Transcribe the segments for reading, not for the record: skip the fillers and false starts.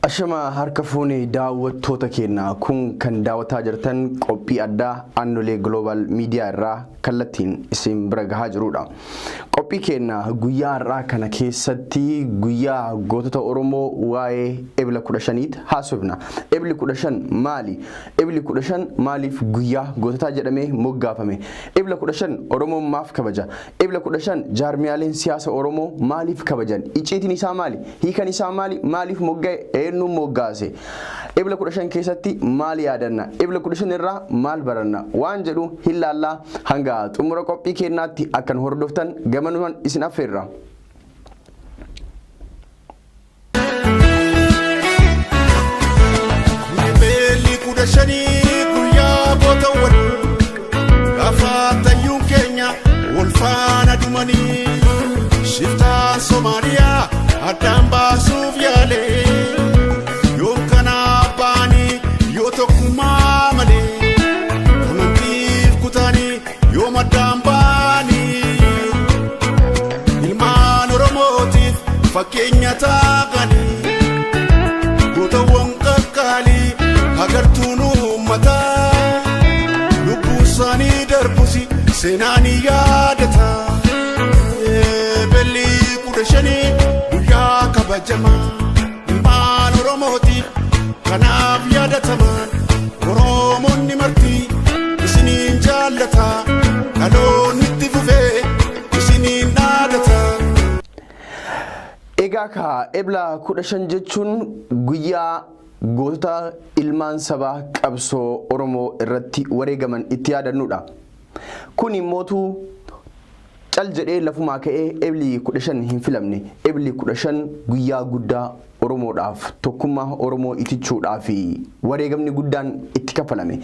Ashama harka fuunee daawwattoota keenya kun kan daawwataa jirtan qophii addaa Annolee Global Media irraa kallattiin isin bira gahaa jirudha. Qophii keenya guyyaa irraa kana keessatti guyyaa gootota Oromoo waa'ee Ebla 15 haasofna. Ebli 15 maali? Ebli 15 maaliif guyyaa goototaa jedhamee moggaafame? Ebla 15 Oromoon maaf kabaja? Ebla 15 jaarmiyaaleen siyaasa Oromoo maaliif kabajan? Icciitiin isaa maali? Hiikan isaa maali? Maaliif mogga'e? Nu moggaase Ebla 15 keessatti maal yaadanna? Ebla 15 irraa maal baranna? Waan jedhu hillaallaa hanga xumura qophii keenyaatti akkan hordoftan gamanumaan isin affeerra. Beelli 15 guyyaa gootawwan gaafa tayyuun keenya wal faana dhumanii shiftaan Somaaliyaa addaan baasuuf yaalee. Fakkeenya taaganii gootawwan qaqqaalii agartuun uummataa lubbuu isaanii darbusi seenaanii yaadata. Beelli 15 guyyaa kabajamaa ilmaan Oromootiif kanaaf yaadataman Oromoonni marti isiniin jaallata dhaloonni itti fufee isiniin dhaadata. Egaa Ebla 15 jechuun guyyaa gootota ilmaan sabaa qabsoo Oromoo irratti wareegaman itti yaadannudha. Kun immoo cal jedhee lafumaa ka'ee Ebli 15 hin filamne. Ebli 15 guyyaa guddaa Oromoodhaaf tokkummaa Oromoo itichuudhaaf wareegamni guddaan itti kafalame.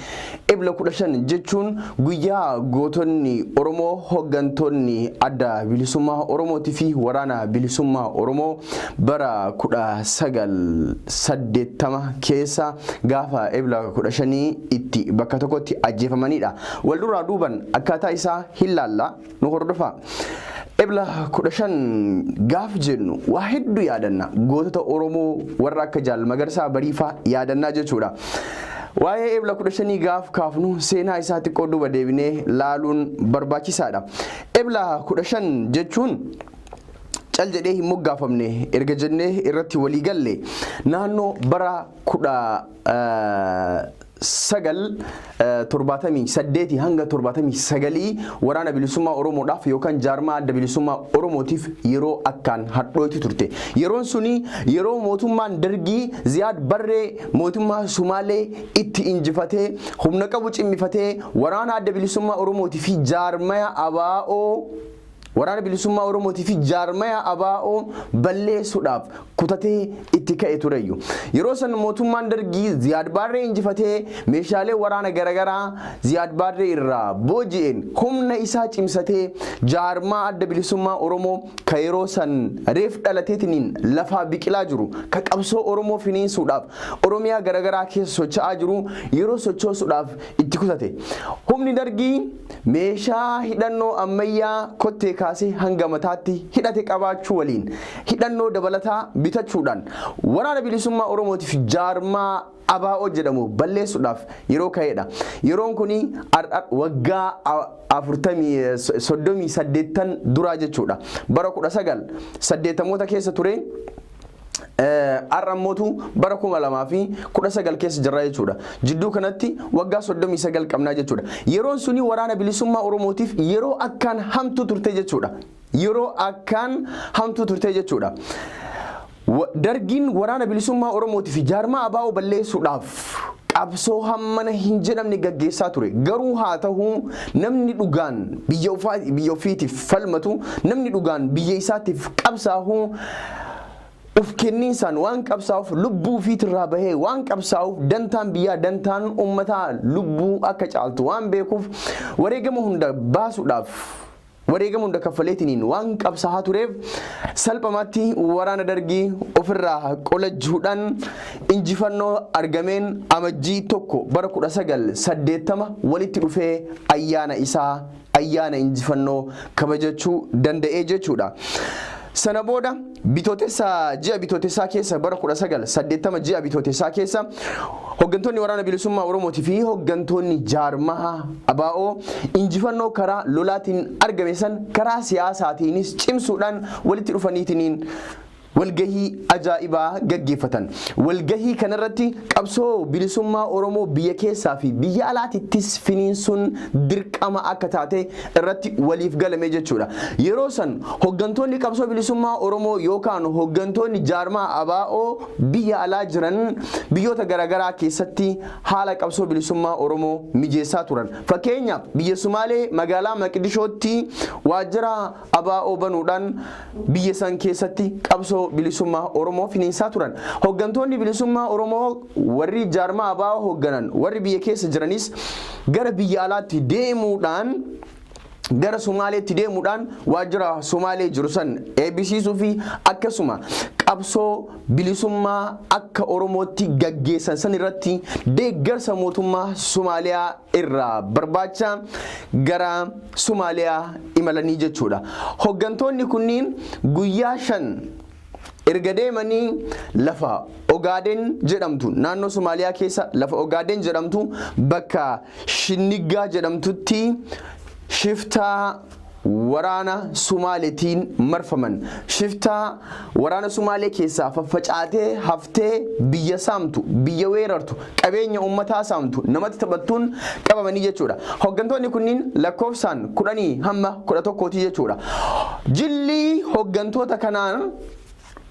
Ebla 15 jechuun guyyaa gootonni Oromoo hoggantoonni adda bilisummaa Oromootii fi waraana bilisummaa Oromoo bara 1980 keessa gaafa Ebla 15 itti bakka tokkotti ajjeefamanidha. Wal duraa duuban akkaataa isaa hillaalla nu hordofa. Ebla 15 gaaf jennu waa hedduu yaadanna. Gootota Oromoo warra akka Jaal Magarsaa Bariifaa yaadannaa jechuudha. Waa'ee Ebla 15 gaaf kaafnu seenaa isaa xiqqoo duuba deebinee laaluun barbaachisaadha. Ebla 15 jechuun cal jedhee hin moggaafamne erga jennee irratti walii galle naannoo bara 1978 hanga 79 waraana bilisummaa Oromoodhaaf yookaan jaarmaa adda bilisummaa Oromootiif yeroo akkaan hadhooyti turte. Yeroon suni yeroo mootummaan Dargii Ziyaad Barree mootummaa Sumaalee itti injifatee humna qabu cimmifatee waraana adda bilisummaa Oromootii fi jaarmaya ABO waraana bilisummaa Oromootii fi jaarmaya ABO balleessuudhaaf kutatee itti ka'e tureeyyu. Yeroo san mootummaan Dargii Ziyaad Barree injifatee meeshaalee waraana garagaraa Ziyaad Barree irraa booji'een humna isaa cimsatee jaarmaa adda bilisummaa Oromoo ka yeroo san reef dhalateetiniin lafaa biqilaa jiru ka qabsoo Oromoo finiinsuudhaaf Oromiyaa garagaraa keessa socho'aa jiru yeroo sochoosuudhaaf itti kutate. Humni Dargii meeshaa hidhannoo ammayyaa kottee kaasee hanga mataatti hidhate qabaachuu waliin hidhannoo dabalataa bitachuudhaan waraana bilisummaa Oromootiif jaarmaa ABO jedhamu balleessuudhaaf yeroo ka'edha. Yeroon kuni waggaa 38 duraa jechuudha. Bara 1980 keessa ture. Arramootu bara 2019 keessa jirra jechuudha. Jidduu kanatti waggaa 39 qabnaa jechuudha. Yeroon suni waraana bilisummaa Oromootiif yeroo akkaan hamtuu turte jechuudha. Yeroo akkaan hamtuu turte jechuudha. Dargiin waraana bilisummaa Oromootiif jaarmaa ABO balleessuudhaaf qabsoo hammana hin jedhamne gaggeessaa ture. Garuu haa ta'u namni dhugaan biyya ofiitiif falmatu, namni dhugaan biyya isaatiif qabsaa'u uf kenniinsaan waan qabsaa'uuf lubbuu ofiitirraa bahee waan qabsaa'uuf dantaan biyyaa dantaan uummataa lubbuu akka caaltu waan beekuuf wareegama hunda baasuudhaaf wareegama hunda kaffaleetiniin waan qabsaa'aa tureef salphumatti waraana Dargii ofirraa qolachuudhaan injifannoo argameen amajjii tokko bara 1980 walitti dhufee ayyaana isaa ayyaana injifannoo kabajachuu danda'ee jechuudha. sana booda ji'a bitootessaa keessa bara 1980 ji'a bitootessaa keessa hooggantoonni waraana bilisummaa Oromootii fi hooggantoonni jaarmaa ABO injifannoo karaa lolaatiin argame san karaa siyaasaatiinis cimsuudhaan walitti dhufaniitiin walgahii ajaa'ibaa gaggeeffatan. Walgahii kanarratti qabsoo bilisummaa Oromoo biyya keessaa fi biyya alaatittis finiinsuun dirqama akka taate irratti waliif galame jechuudha. Yeroo san hooggantoonni qabsoo bilisummaa Oromoo yookaan hooggantoonni jaarmaa ABO biyya alaa jiran biyyoota garaagaraa keessatti haala qabsoo bilisummaa Oromoo mijeessaa turan. Fakkeenyaaf biyya Sumaalee magaalaa Maqdishootti waajjira ABO banuudhaan biyya san keessatti qabsoo bilisummaa Oromoo finiinsaa turan. Hooggantoonni bilisummaa Oromoo warri jaarmaa ABO hoogganan warri biyya keessa jiranis gara biyya alaatti deemuudhaan gara Somaaleetti deemuudhaan waajjira Somaalee jiru san eebbisiisuu fi akkasuma qabsoo bilisummaa akka Oromootti gaggeessan san irratti deeggarsa mootummaa Somaaliyaa irraa barbaacha gara Somaaliyaa imalanii jechuudha. Hooggantoonni kunniin guyyaa 5 erga deemanii lafa Ogaaden jedhamtu naannoo Somaaliyaa keessa lafa Ogaaden jedhamtu bakka Shinnigaa jedhamtutti shiftaa waraana Somaaleetiin marfaman. Shiftaa waraana Somaalee keessaa faffacaatee haftee biyya saamtu biyya weerartu qabeenya uummataa saamtu namatti taphattuun qabamanii jechuudha. Hooggantoonni kunniin lakkoofsaan 10 hamma 11 jechuudha. Jilli hooggantoota kanaan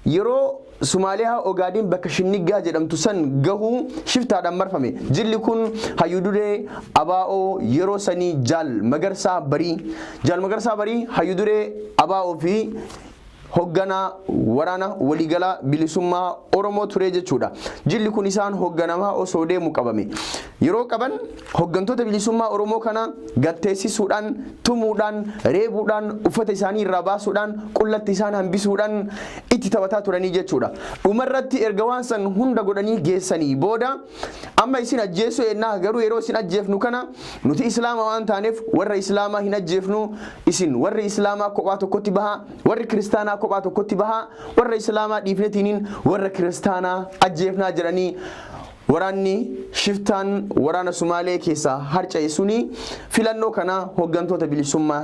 yeroo Somaaliyaa Ogaaden bakka Shinnigaa jedhamtu san gahuu shiftaadhaan marfame. Jilli kun hayyuduree ABO yeroo sanii Jaal Magarsaa Barii hayyuduree ABO fi hoogganaa waraana waliigalaa bilisummaa Oromoo ture jechuudha. Jilli kun isaan hoogganamaa osoo deemu qabame. Yeroo qaban hooggantoota bilisummaa Oromoo kana gatteessisuudhaan, tumuudhaan, reebuudhaan, uffata isaanii irraa baasuudhaan, qullatti isaan hambisuudhaan itti taphataa turanii jechuudha. Dhumarratti erga waan san hunda godhanii geessanii booda amma isin ajjeessu ennaa garuu yeroo isin ajjeefnu kana nuti islaama waan taaneef warra islaamaa hin ajjeefnu, isin warri islaamaa kophaa tokkotti bahaa, warri kiristaanaa kophaa tokkotti bahaa, warra islaamaa dhiifnetiin warra kiristaanaa ajjeefnaa jedhanii waraanni shiftaan waraana Somaalee keessaa harca'e suni filannoo kana hooggantoota bilisummaa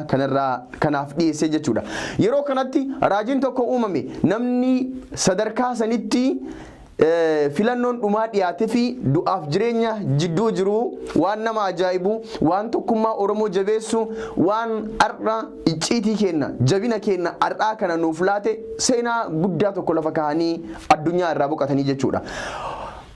kanaaf dhiyeessee jechuudha. Yeroo kanatti raajiin tokko uumame. Namni sadarkaa sanitti filannoon dhumaa dhiyaate fi du'aaf jireenya jidduu jiru waan nama ajaa'ibu, waan tokkummaa Oromoo jabeessu, waan har'a icciitii kenna, jabina kenna har'aa kana nuuf laate seenaa guddaa tokko lafa kaa'anii addunyaa irraa boqotanii jechuudha.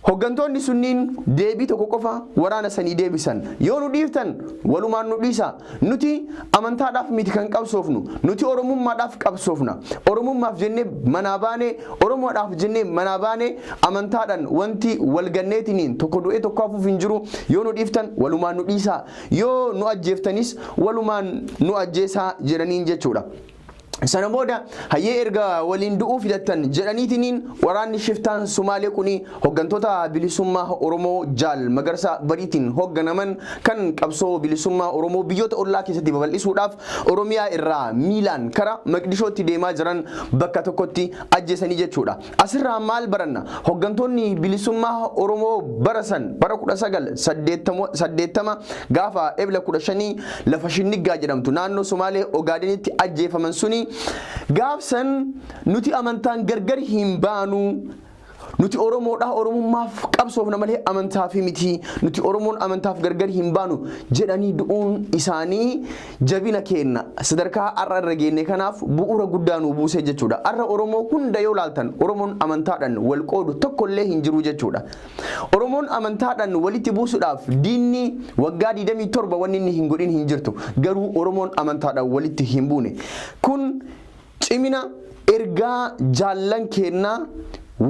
Hooggantoonni sunniin deebii tokko qofa waraana sanii deebisan. Yoo nu dhiiftan walumaan nu dhiisa. Nuti amantaadhaaf miti kan qabsoofnu. Nuti oromummaadhaaf qabsoofna. Oromummaaf jennee manaa baane, Oromoodhaaf jennee manaa baane amantaadhaan wanti walganneetiniin tokko du'ee tokko hafuuf hin jiru. Yoo nu dhiiftan walumaan nu dhiisa. Yoo nu ajjeeftanis walumaan nu ajjeesaa jedhaniin jechuudha. Sana booda hayyee erga waliin du'uu fidattan jedhaniitiin waraanni shiftaan Somaalee kuni hooggantoota bilisummaa Oromoo Jaal Magarsaa Bariitiin hoogganaman kan qabsoo bilisummaa Oromoo biyyoota ollaa keessatti babal'isuudhaaf Oromiyaa irraa miilaan karaa Maqdishootti deemaa jiran bakka tokkotti ajjeesanii jechuudha. Asirraa maal baranna? Hooggantoonni bilisummaa Oromoo barasan bara 1980 gaafa ebla 15 lafa Shinnigaa jedhamtu naannoo Somaalee Ogaadenitti ajjeefaman suni gaafsan nuti amantaan gargar hin baanu, nuti Oromoodha Oromummaaf qabsoofna malee amantaa fi miti, nuti Oromoon amantaaf gargar hin baanu jedhanii du'uun isaanii jabina kenna sadarkaa har'a irra geenne kanaaf bu'uura guddaa nu buuse jechuudha. Har'a Oromoo hunda yoo laaltan Oromoon amantaadhaan wal qoodu tokkollee hin jiru jechuudha. Oromoon amantaadhaan walitti buusuudhaaf diinni waggaa 27 wanni inni hin godhin hin jirtu, garuu Oromoon amantaadhaan walitti hin buune. Kun cimina ergaa jaallan kennaa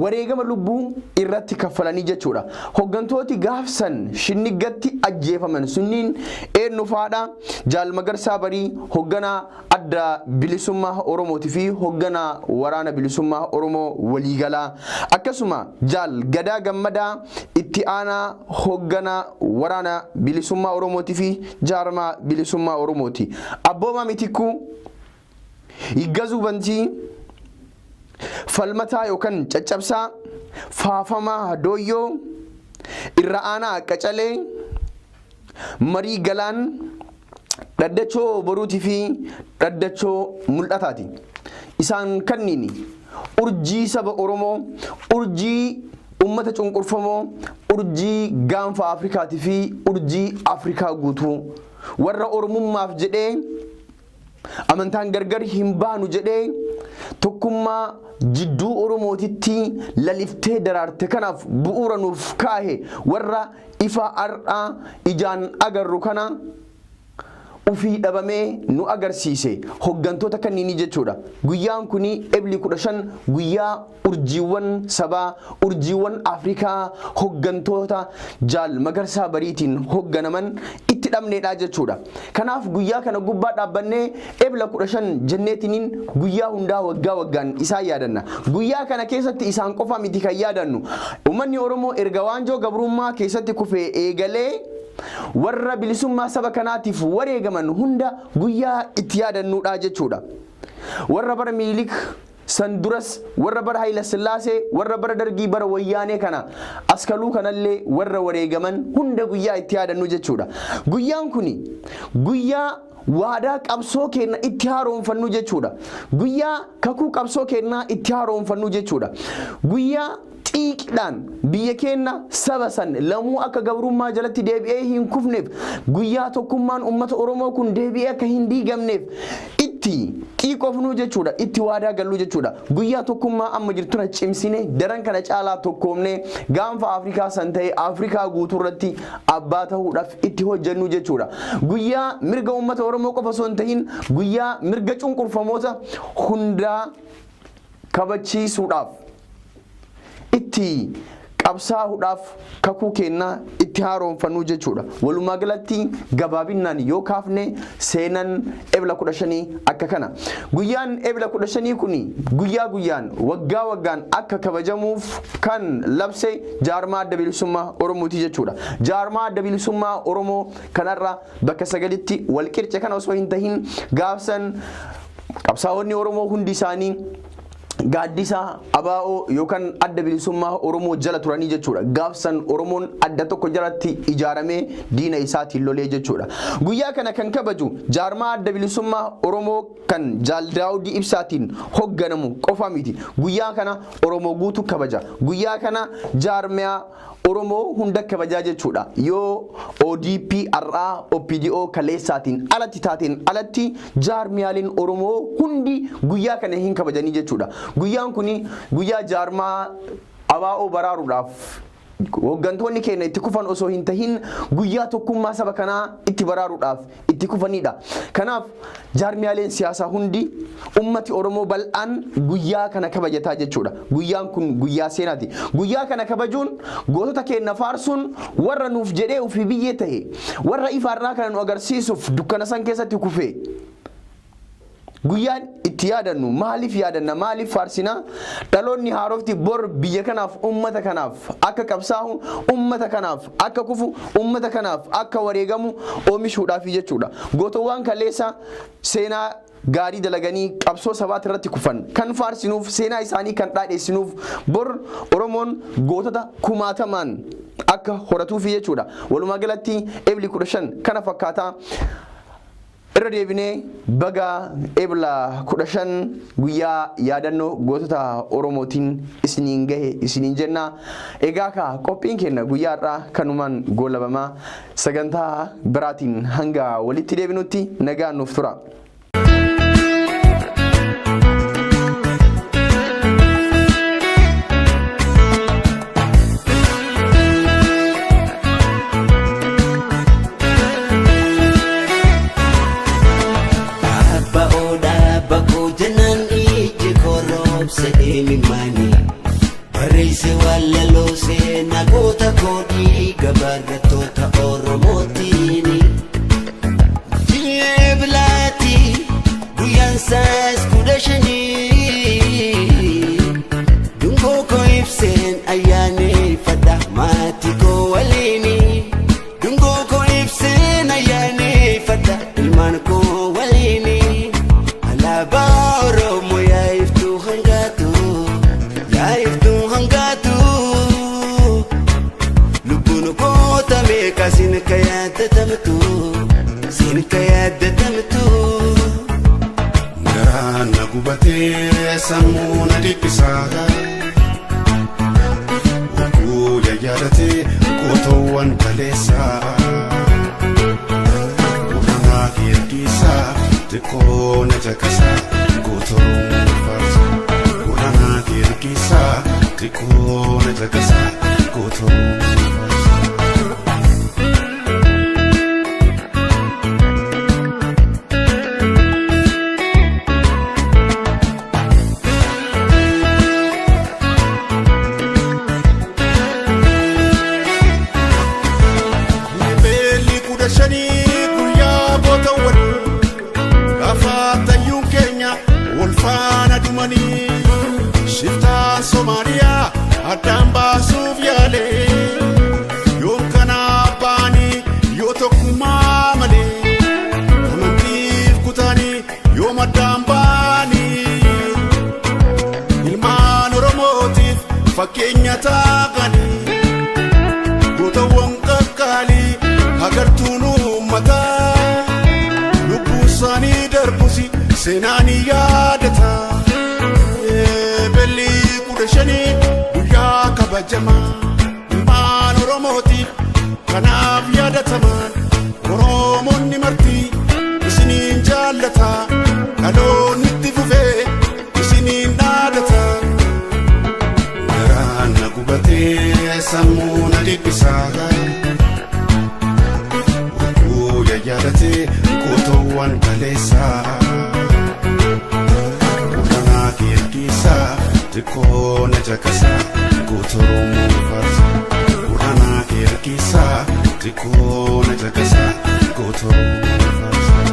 wareegama lubbuu irratti kaffalanii jechuudha. Hooggantooti gaafsan Shinnigatti ajjeefaman sunniin eenyu faadha? Jaal Magarsaa Barii hoogganaa adda bilisummaa Oromootii fi hoogganaa waraana bilisummaa Oromoo waliigalaa, akkasuma Jaal Gadaa Gammadaa itti aanaa hoogganaa waraana bilisummaa Oromootii fi jaarmaa bilisummaa Oromooti. Abboomaa Mitikuu Higgazuu Bantii falmataa yookaan caccabsaa, faafamaa dooyyoo, irra aanaa qacalee, marii galaan, dhaddachoo boruutii fi dhaddachoo mul'ataati. Isaan kanniini urjii saba Oromoo, urjii ummata cunqurfamoo, urjii gaanfa Afrikaatii fi urjii Afrikaa guutuu warra Oromummaaf jedhee amantaan gargar hin baanu jedhee tokkummaa jidduu Oromootitti laliftee daraarte kanaaf bu'uura nuuf kaa'e warra ifa har'aa ijaan agarru kana ufii dhabamee nu agarsiise hoggantoota kanniini jechuudha. Guyyaan kuni Ebli 15 guyyaa urjiiwwan sabaa, urjiiwwan Afrikaa hoggantoota Jaal Magarsaa Bariitiin hogganaman itti dhabneedha jechuudha. Kanaaf guyyaa kana gubbaa dhaabbannee Ebla 15 jenneetiniin guyyaa hundaa waggaa waggaan isaan yaadanna. Guyyaa kana keessatti isaan qofa miti kan yaadannu. Uummanni Oromoo erga waanjoo gabrummaa keessatti kufee eegalee warra bilisummaa saba kanaatiif wareegaman hunda guyyaa itti yaadannuudha jechuudha. Warra bara Minilik san duras, warra bara Hayila Sillaasee, warra bara Dargii, bara Wayyaanee kana askaluu kanallee warra wareegaman hunda guyyaa itti yaadannu jechuudha. Guyyaan kuni guyyaa waadaa qabsoo keenya itti haaromfannu jechuudha. Guyyaa kakuu qabsoo keenya itti haaromfannu jechuudha. Guyyaa xiiqidhaan biyya keenya saba san lamuu akka gabrummaa jalatti deebi'ee hin kufneef, guyyaa tokkummaan uummata Oromoo kun deebi'ee akka hin diigamneef itti xiiqofnu jechuudha, itti waadaa gallu jechuudha. Guyyaa tokkummaa amma jirtuna cimsine daran kana caalaa tokkoomne gaanfa Afrikaa san ta'e Afrikaa guutuurratti abbaa ta'uudhaaf itti hojjennu jechuudha. Guyyaa mirga uummata Oromoo qofa osoo hin ta'in guyyaa mirga cunqurfamoota hundaa kabachiisuudhaaf itti qabsaa'uudhaaf kakuu keenya itti haaromfannu jechuudha. Walumaa galatti gabaabinaan yoo kaafne seenan Ebla 15 akka kana. Guyyaan Ebla 15 kuni guyyaa guyyaan waggaa waggaan akka kabajamuuf kan labse jaarmaa adda bilisummaa Oromooti jechuudha. Jaarmaa adda bilisummaa Oromoo kanarra bakka sagalitti wal qirce kana osoo hin tahin gaafsan qabsaa'onni Oromoo hundi isaanii gaaddisa abaa'oo yookaan adda bilisummaa Oromoo jala turanii jechuudha. Gaafsan Oromoon adda tokko jalatti ijaaramee diina isaatiin lolee jechuudha. Guyyaa kana kan kabaju jaarmaa adda bilisummaa Oromoo kan Jaal Daawudii Ibsaatiin hogganamu qofa miti. Guyyaa kana Oromoo guutuu kabaja. Guyyaa kana jaarmiyaa Oromoo hunda kabajaa jechuudha. Yoo ODP RA OPDO kaleessaatiin alatti taateen alatti jaarmiyaaleen Oromoo hundi guyyaa kana hin kabajanii jechuudha. Guyyaan kuni guyyaa jaarmaa abaa'oo baraaruudhaaf hoggantoonni keenya itti kufan osoo hin tahin guyyaa tokkummaa saba kanaa itti baraaruudhaaf itti kufanidha. Kanaaf jaarmiyaaleen siyaasaa hundi ummati Oromoo bal'aan guyyaa kana kabajataa jechuudha. Guyyaan kun guyyaa seenaati. Guyyaa kana kabajuun gootota keenya faarsuun warra nuuf jedhee ofii biyyee ta'e warra ifaarraa kana nu agarsiisuuf dukkana san keessatti kufee guyyaan itti yaadannu maaliif yaadanna maaliif faarsina dhaloonni haarofti bor biyya kanaaf ummata kanaaf akka qabsaa'u ummata kanaaf akka kufu ummata kanaaf akka wareegamu oomishuudhaaf jechuudha. Gootowwan kaleessa seenaa gaarii dalaganii qabsoo sabaati irratti kufan kan faarsinuuf seenaa isaanii kan dhaadheessinuuf bor Oromoon gootota kumaatamaan akka horatuuf jechuudha. Walumaa galatti Ebli 15 kana fakkaata. Irra deebinee baga Ebla 15 guyyaa yaadannoo gootota Oromootiin isiniin gahe isiniin jenna. Egaa ka qophiin keenya guyyaa irraa kanumaan goolabamaa sagantaa biraatiin hanga walitti deebinutti nagaan nuuf tura. Barreesse wallaloo seenaa goota koodii gabaarrattoota Oromootiini. Ji'ee bilaati guyyaan saas 15 dungoo koo ibseen ayyaaneffadha maatii koo waliini. Dungoo koo ibseen ayyaaneffadha ilmaan koo waliini. Alaabaa Oromoo yaa iftuu hangaatu. meeqa sin ka yaadatamtu sin ka yaadatamtu garaan na gubatee sammuu na dhiphisaa oguu yaadate gootoowwan kaleessaa gurranaa hirkisaa xiqqoo na caqasaa gootoowwan faarsaa gurranaa hirkisaa xiqqoo na caqasaa gootoowwan Shiftaan Somaaliyaa addaan baasuuf yaale yoom kana baanii yoo tokkummaa malee amantiif kutaanii yoom addaan baanii ilmaan Oromootiif fakkeenya taa'anii gootawwan qaqqaalii agartuun uummataa lubbuu isaanii darbusi seenaanii yaadata. Guyyaa kabajamaa ilmaan Oromootiif kanaaf yaadataman Oromoonni marti isiniin jaallata dhaloonni itti fufee isiniin dhaadata garaan na gubatee sammuu na dhiphisaa oguu yaadate gootoowwan kaleessaa gurranaa hirkisaa xiqqoo na caqasaa gootoowwan faarsaa gurranaa hirkisaa xiqqoo na caqasaa gootoowwan faarsaa.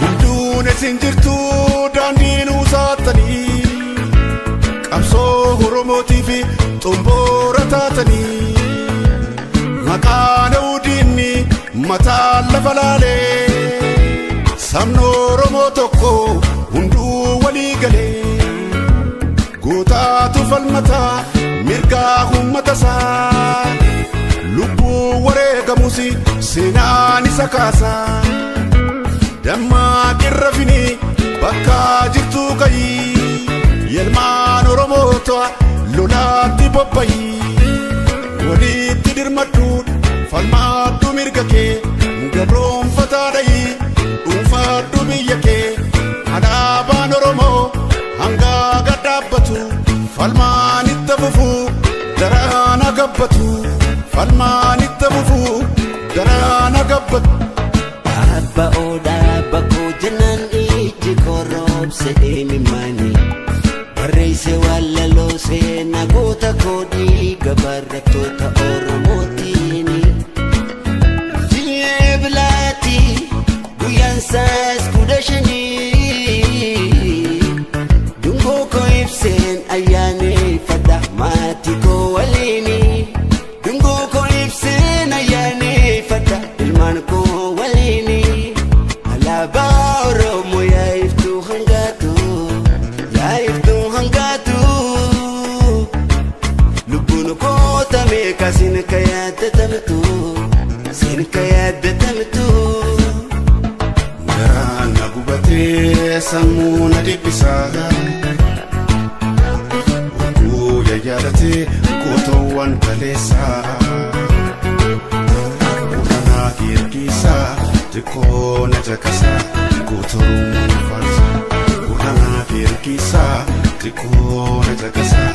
Hinduun isin jirtuu daandiin uusaattanii qabsoo Oromootiif xomboora taatanii maqaan Udiinni mataan lafa laalee sabni Oromoo tokko hunduu walii galee gootaatu falmataa mirgaa uummatasaa lubbuu wareegamus seenaan isa kaasaa dammaaqirra finii bakka jirtuu ka'ii yelmaan Oromoota lolaatti bobba'ii walitti dirmadhuun falmaadhu mirga kee gabroonfataa dha'ii dhuunfaadhu biyya kee alaabaan Oromoo hangaa gad dhaabbatu falmaan itti fufuu daraana gabbatu falmaan itti fufuu daraana gabbatu. Abba odaa bakkoo jennaan iji korroobse imimani barreesse wallaloo seenaa goota koodii gabaarrattoota Oromootiini jinyee bilaati guyyaan saas 15 dungoo koo ibseen ayyaaneffadha maatii koo waliini dungoo koo ibseen ayyaaneffadha ilmaan koo waliini alaabaa Oromoo yaa'iftuu hangaatu yaa'iftuu hangaatu lubbuun koota meeqa sin ka yaadatamtu sin ka yaadatamtu garaan na gubatee sammuu na dhiphisaa oguu yaadate gootoowwan kaleessaa gurranaa hirkisaa xiqqoo na caqasaa gootoowwan faarsaa gurranaa hirkisaa xiqqoo na caqasaa.